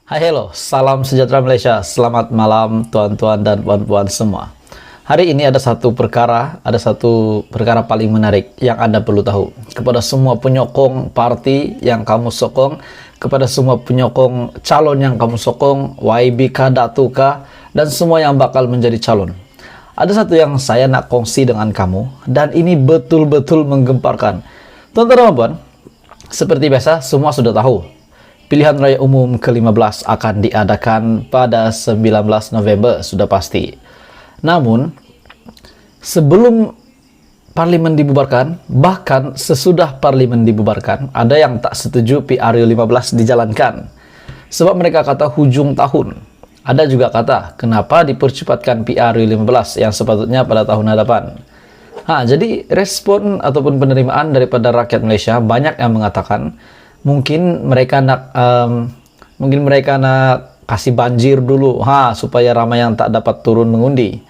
Hai hello, salam sejahtera Malaysia. Selamat malam tuan-tuan dan puan-puan semua. Hari ini ada satu perkara paling menarik yang Anda perlu tahu. Kepada semua penyokong parti yang kamu sokong, kepada semua penyokong calon yang kamu sokong, YB kah, Datu kah, dan semua yang bakal menjadi calon. Ada satu yang saya nak kongsi dengan kamu, dan ini betul-betul menggemparkan. Tuan-tuan dan puan, seperti biasa, semua sudah tahu. Pilihan Raya Umum ke-15 akan diadakan pada 19 November, sudah pasti. Namun, sebelum Parlimen dibubarkan, bahkan sesudah Parlimen dibubarkan, ada yang tak setuju PRU 15 dijalankan. Sebab mereka kata hujung tahun. Ada juga kata, kenapa dipercepatkan PRU 15 yang sepatutnya pada tahun hadapan. Jadi respon ataupun penerimaan daripada rakyat Malaysia banyak yang mengatakan, mungkin mereka nak kasih banjir dulu supaya ramai yang tak dapat turun mengundi.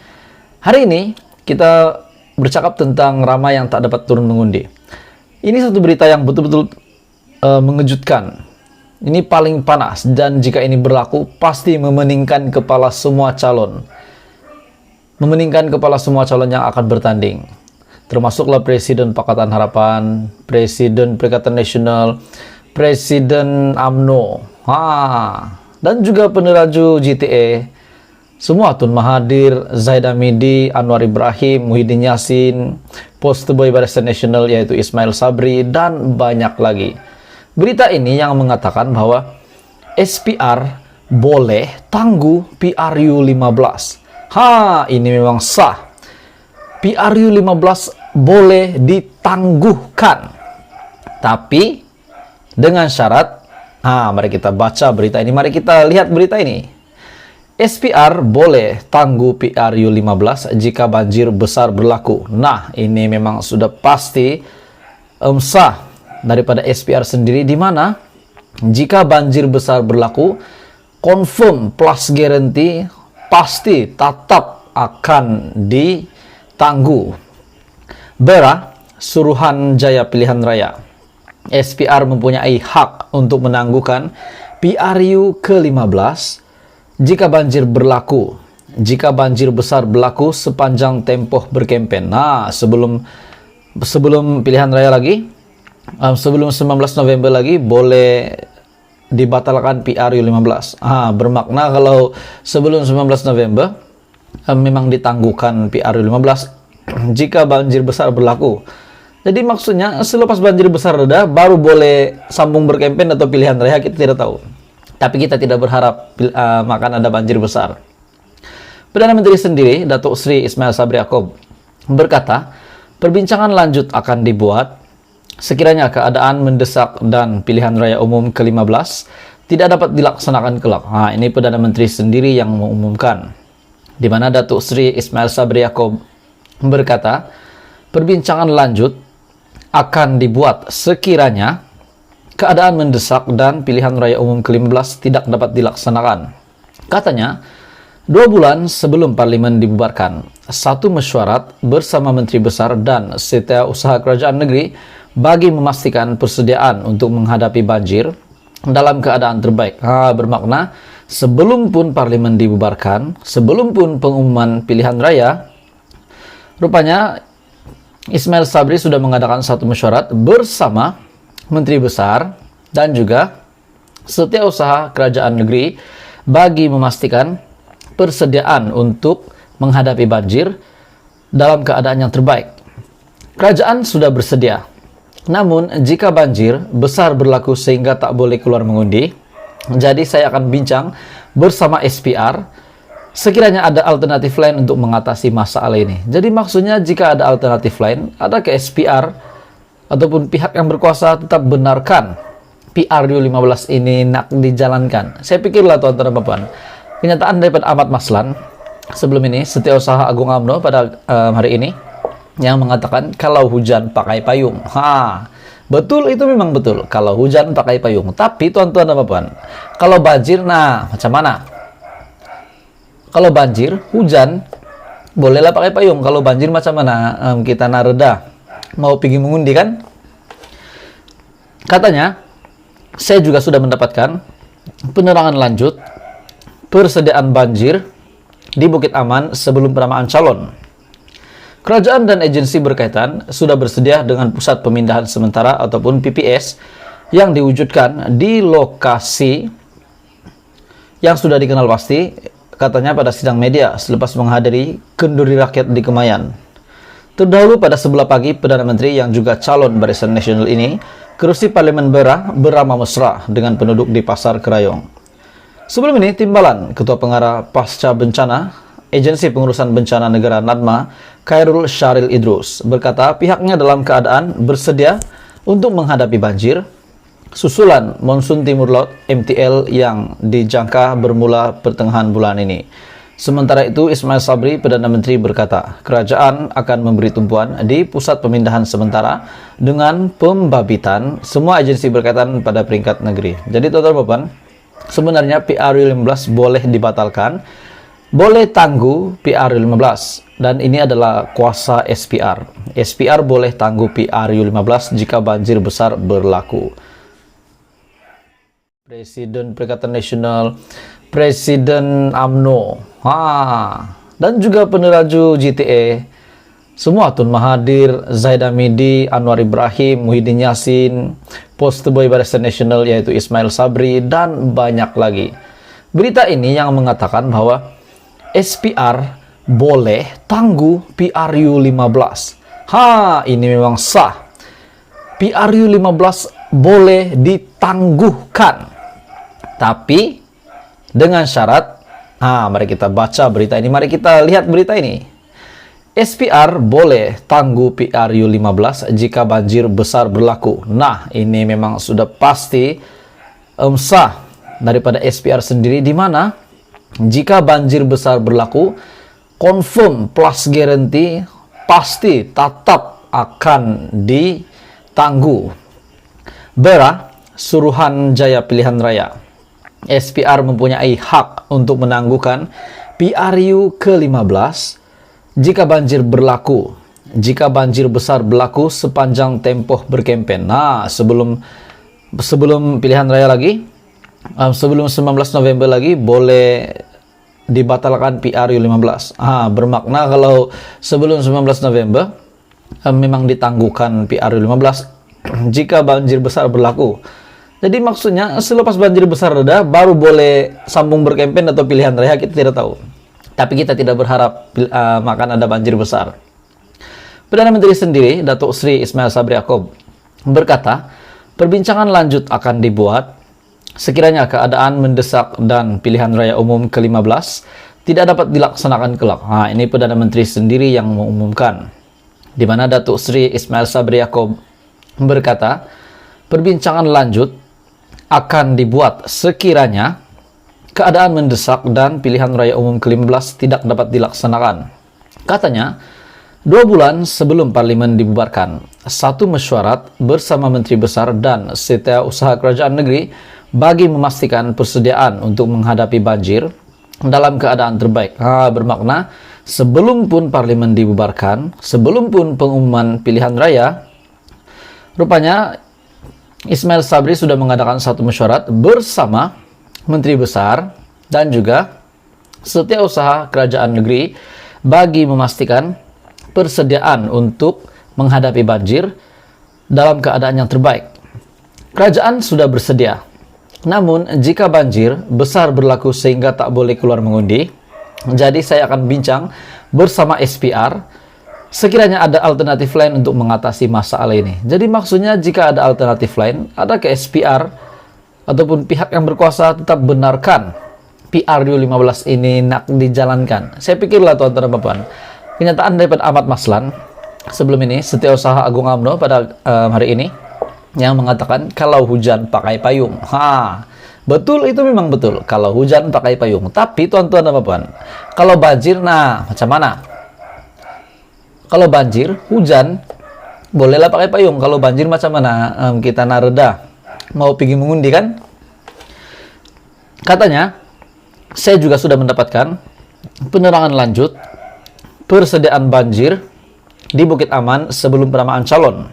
Hari ini kita bercakap tentang ramai yang tak dapat turun mengundi. Ini satu berita yang betul-betul mengejutkan. Ini paling panas, dan jika ini berlaku pasti memeningkan kepala semua calon. Memeningkan kepala semua calon yang akan bertanding. Termasuklah Presiden Pakatan Harapan, Presiden Perikatan Nasional, Presiden UMNO, dan juga peneraju GTA, semua Tun Mahathir, Zaid Hamidi, Anwar Ibrahim, Muhyiddin Yassin, Poster Boy Barisan Nasional yaitu Ismail Sabri, dan banyak lagi. Berita ini yang mengatakan bahwa SPR boleh tangguh PRU 15. Ini memang sah. PRU 15 boleh ditangguhkan. Tapi dengan syarat, mari kita baca berita ini, mari kita lihat berita ini. SPR boleh tangguh PRU 15 jika banjir besar berlaku. Ini memang sudah pasti sah daripada SPR sendiri, di mana jika banjir besar berlaku, confirm plus guarantee pasti tetap akan ditangguh. Bera, Suruhanjaya Pilihan Raya. SPR mempunyai hak untuk menangguhkan PRU ke-15 jika banjir berlaku. Jika banjir besar berlaku sepanjang tempoh berkempen. Sebelum pilihan raya lagi, sebelum 19 November lagi, boleh dibatalkan PRU 15. Bermakna kalau sebelum 19 November memang ditangguhkan PRU 15 jika banjir besar berlaku. Jadi maksudnya selepas banjir besar reda baru boleh sambung berkempen atau pilihan raya, kita tidak tahu. Tapi kita tidak berharap akan ada banjir besar. Perdana Menteri sendiri, Datuk Seri Ismail Sabri Yaakob, berkata, perbincangan lanjut akan dibuat sekiranya keadaan mendesak dan pilihan raya umum ke-15 tidak dapat dilaksanakan kelak. Ini Perdana Menteri sendiri yang mengumumkan. Di mana Datuk Seri Ismail Sabri Yaakob berkata, perbincangan lanjut akan dibuat sekiranya keadaan mendesak dan pilihan raya umum ke-15 tidak dapat dilaksanakan. Katanya, 2 bulan sebelum Parlimen dibubarkan, satu mesyuarat bersama Menteri Besar dan Setiausaha Kerajaan Negeri bagi memastikan persediaan untuk menghadapi banjir dalam keadaan terbaik. Bermakna, sebelum pun Parlimen dibubarkan, sebelum pun pengumuman pilihan raya, rupanya Ismail Sabri sudah mengadakan satu mesyuarat bersama Menteri Besar dan juga Setiausaha Kerajaan Negeri bagi memastikan persediaan untuk menghadapi banjir dalam keadaan yang terbaik. Kerajaan sudah bersedia. Namun, jika banjir besar berlaku sehingga tak boleh keluar mengundi, jadi saya akan bincang bersama SPR sekiranya ada alternatif lain untuk mengatasi masalah ini. Jadi maksudnya jika ada alternatif lain, ada ke SPR ataupun pihak yang berkuasa tetap benarkan PRU 15 ini nak dijalankan. Saya pikirlah tuan-tuan dan puan, kenyataan daripada Ahmad Maslan sebelum ini, Setiausaha Agung UMNO pada hari ini, yang mengatakan kalau hujan pakai payung. Betul, itu memang betul. Kalau hujan pakai payung. Tapi tuan-tuan dan puan, kalau banjir, macam mana? Kalau banjir, hujan, bolehlah pakai payung. Kalau banjir macam mana? Kita nareda. Mau pergi mengundi kan? Katanya, saya juga sudah mendapatkan penerangan lanjut, persediaan banjir di Bukit Aman sebelum penamaan calon. Kerajaan dan agensi berkaitan sudah bersedia dengan pusat pemindahan sementara ataupun PPS yang diwujudkan di lokasi yang sudah dikenal pasti, katanya pada sidang media selepas menghadiri kenduri rakyat di Kemayan. Terdahulu pada sebelah pagi, Perdana Menteri yang juga calon Barisan Nasional ini kerusi Parlemen beramah mesra dengan penduduk di Pasar Kerayong. Sebelum ini, Timbalan, Ketua Pengarah Pasca Bencana, Agensi Pengurusan Bencana Negara NADMA, Khairul Syaril Idrus, berkata pihaknya dalam keadaan bersedia untuk menghadapi banjir susulan monsun timur laut MTL yang dijangka bermula pertengahan bulan ini. Sementara itu, Ismail Sabri, Perdana Menteri, berkata kerajaan akan memberi tumpuan di pusat pemindahan sementara dengan pembabitan semua agensi berkaitan pada peringkat negeri. Jadi teman-teman, sebenarnya PRU15 boleh dibatalkan, boleh tangguh PRU15, dan ini adalah kuasa SPR. SPR boleh tangguh PRU15 jika banjir besar berlaku. Presiden Perikatan Nasional, Presiden UMNO, dan juga peneraju GTA, semua Tun Mahathir, Zaid Hamidi, Anwar Ibrahim, Muhyiddin Yassin, Postboy Barisan Nasional yaitu Ismail Sabri, dan banyak lagi. Berita ini yang mengatakan bahwa SPR boleh tangguh PRU15. Ini memang sah. PRU15 boleh ditangguhkan, tapi dengan syarat. Mari kita baca berita ini. Mari kita lihat berita ini. SPR boleh tangguh PRU15 jika banjir besar berlaku. Nah, ini memang sudah pasti sah daripada SPR sendiri, di mana jika banjir besar berlaku, confirm plus guarantee, pasti tetap akan ditangguh. BERA, Suruhanjaya Pilihan Raya. SPR mempunyai hak untuk menangguhkan PRU ke-15 jika banjir berlaku, jika banjir besar berlaku sepanjang tempoh berkempen. Nah, sebelum pilihan raya lagi, sebelum 19 November lagi, boleh dibatalkan PRU15. Bermakna kalau sebelum 19 November memang ditangguhkan PRU15 jika banjir besar berlaku. Jadi maksudnya selepas banjir besar reda baru boleh sambung berkempen atau pilihan raya, kita tidak tahu. Tapi kita tidak berharap akan ada banjir besar. Perdana Menteri sendiri, Datuk Seri Ismail Sabri Yaakob, berkata perbincangan lanjut akan dibuat sekiranya keadaan mendesak dan pilihan raya umum ke-15 tidak dapat dilaksanakan kelak. Ini Perdana Menteri sendiri yang mengumumkan, di mana Datuk Seri Ismail Sabri Yaakob berkata perbincangan lanjut akan dibuat sekiranya keadaan mendesak dan pilihan raya umum ke-15 tidak dapat dilaksanakan. Katanya, 2 bulan sebelum Parlimen dibubarkan, satu mesyuarat bersama Menteri Besar dan Setiausaha Kerajaan Negeri bagi memastikan persediaan untuk menghadapi banjir dalam keadaan terbaik. Bermakna sebelum pun Parlimen dibubarkan, sebelum pun pengumuman pilihan raya, rupanya Ismail Sabri sudah mengadakan satu mesyuarat bersama Menteri Besar dan juga Setiausaha Kerajaan Negeri bagi memastikan persediaan untuk menghadapi banjir dalam keadaan yang terbaik. Kerajaan sudah bersedia. Namun, jika banjir besar berlaku sehingga tak boleh keluar mengundi, jadi saya akan bincang bersama SPR sekiranya ada alternatif lain untuk mengatasi masalah ini. Jadi maksudnya jika ada alternatif lain, ada ke SPR ataupun pihak yang berkuasa tetap benarkan PRU15 ini nak dijalankan. Saya pikirlah tuan-tuan dan puan, kenyataan daripada Ahmad Maslan sebelum ini, Setiausaha Agung UMNO pada hari ini, yang mengatakan kalau hujan pakai payung. Betul, itu memang betul. Kalau hujan pakai payung. Tapi tuan-tuan dan puan, kalau banjir, macam mana? Kalau banjir, hujan, bolehlah pakai payung. Kalau banjir macam mana? Kita nareda. Mau pergi mengundi kan? Katanya, saya juga sudah mendapatkan penerangan lanjut, persediaan banjir di Bukit Aman sebelum penamaan calon.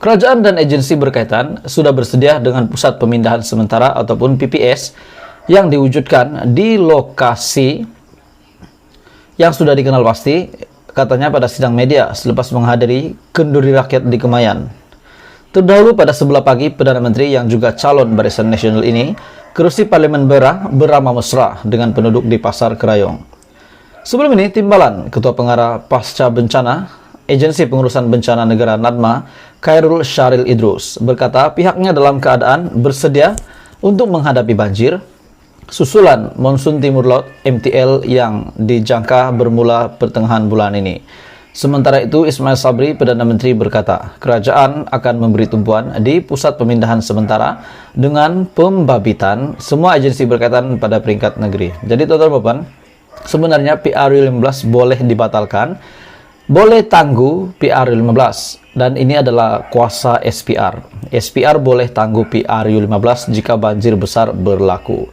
Kerajaan dan agensi berkaitan sudah bersedia dengan pusat pemindahan sementara ataupun PPS yang diwujudkan di lokasi yang sudah dikenal pasti, katanya pada sidang media selepas menghadiri kenduri rakyat di Kemayan. Terdahulu pada sebelah pagi, Perdana Menteri yang juga calon Barisan Nasional ini kerusi Parlemen beramah mesra dengan penduduk di Pasar Kerayong. Sebelum ini, Timbalan, Ketua Pengarah Pasca Bencana Agensi Pengurusan Bencana Negara NADMA, Khairul Syaril Idrus, berkata pihaknya dalam keadaan bersedia untuk menghadapi banjir susulan monsun timur laut MTL yang dijangka bermula pertengahan bulan ini. Sementara itu, Ismail Sabri, Perdana Menteri, berkata kerajaan akan memberi tumpuan di pusat pemindahan sementara dengan pembabitan semua agensi berkaitan pada peringkat negeri. Jadi total sebenarnya PRU15 boleh dibatalkan, boleh tangguh PRU15, dan ini adalah kuasa SPR. SPR boleh tangguh PRU15 jika banjir besar berlaku.